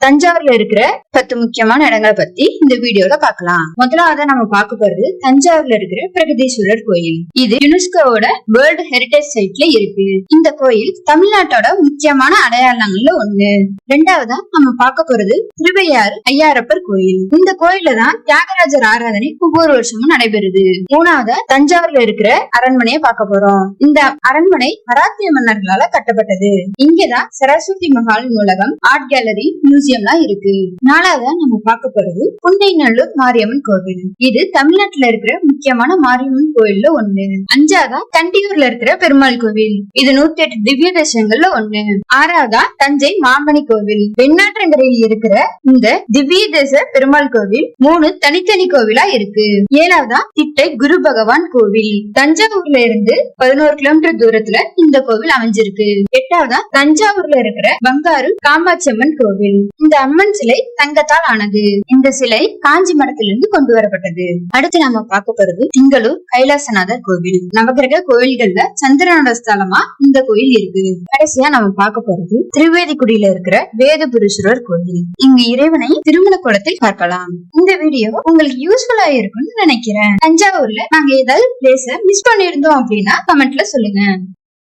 தஞ்சாவூர்ல இருக்கிற 10 முக்கியமான இடங்களை பத்தி இந்த வீடியோல பார்க்கலாம். முதலாவது நம்ம பார்க்க போறது தஞ்சாவூர்ல இருக்கிற பிரகதீஸ்வரர் கோயில். இது யுனெஸ்கோவோட வேர்ல்டு ஹெரிடேஜ் சைட்ல இருக்கு. இந்த கோயில் தமிழ்நாட்டோட முக்கியமான அடையாளங்கள்ல ஒண்ணு. ரெண்டாவதா நம்ம பார்க்க போறது திருவையாறு ஐயாரப்பர் கோயில். இந்த கோயில்ல தான் தியாகராஜர் ஆராதனை ஒவ்வொரு வருஷமும் நடைபெறுது. மூணாவதா தஞ்சாவூர்ல இருக்கிற அரண்மனையை பார்க்க போறோம். இந்த அரண்மனை மராத்திய மன்னர்களால கட்டப்பட்டது. இங்கதான் சரஸ்வதி மஹால் நூலகம், ஆர்ட் கேலரி, மியூசியம் இருக்கு. நாலாவதா நம்ம பார்க்க போறது புன்னைநல்லூர் மாரியம்மன் கோவில். இது தமிழ்நாட்டுல இருக்கிற முக்கியமான மாரியம்மன் கோயில்ல ஒண்ணு. அஞ்சாவதா தண்டியூர்ல இருக்கிற பெருமாள் கோவில். இது 108 திவ்ய தேசங்கள்ல ஒண்ணு. ஆறாவதா தஞ்சை மாமணி கோவில். வெண்ணாற்றங்கரையில் இருக்கிற இந்த திவ்ய தேச பெருமாள் கோவில் 3 தனித்தனி கோவிலா இருக்கு. ஏழாவதா திட்டை குரு பகவான் கோவில். தஞ்சாவூர்ல இருந்து 11 கிலோமீட்டர் தூரத்துல இந்த கோவில் அமைஞ்சிருக்கு. எட்டாவதா தஞ்சாவூர்ல இருக்கிற பங்காரு காமாட்சியம்மன் கோவில். இந்த அம்மன் சிலை தங்கத்தால் ஆனது. இந்த சிலை காஞ்சி மடத்திலிருந்து கொண்டு வரப்பட்டது. அடுத்து நாம பார்க்க போறது திங்களூர் கைலாசநாதர் கோவில். நவகிரக கோயில்கள்ல சந்திரனோட ஸ்தலமா இந்த கோயில் இருக்கு. கடைசியா நம்ம பார்க்க போறது திரிவேதிக்குடியில இருக்கிற வேதபுரீஸ்வரர் கோயில். இங்க இறைவனை திருமண கோலத்தில் பார்க்கலாம். இந்த வீடியோ உங்களுக்கு யூஸ்ஃபுல்லா இருக்கும்னு நினைக்கிறேன். தஞ்சாவூர்ல நாங்க ஏதாவது பிளேஸ மிஸ் பண்ணிருந்தோம் அப்படின்னா கமெண்ட்ல சொல்லுங்க.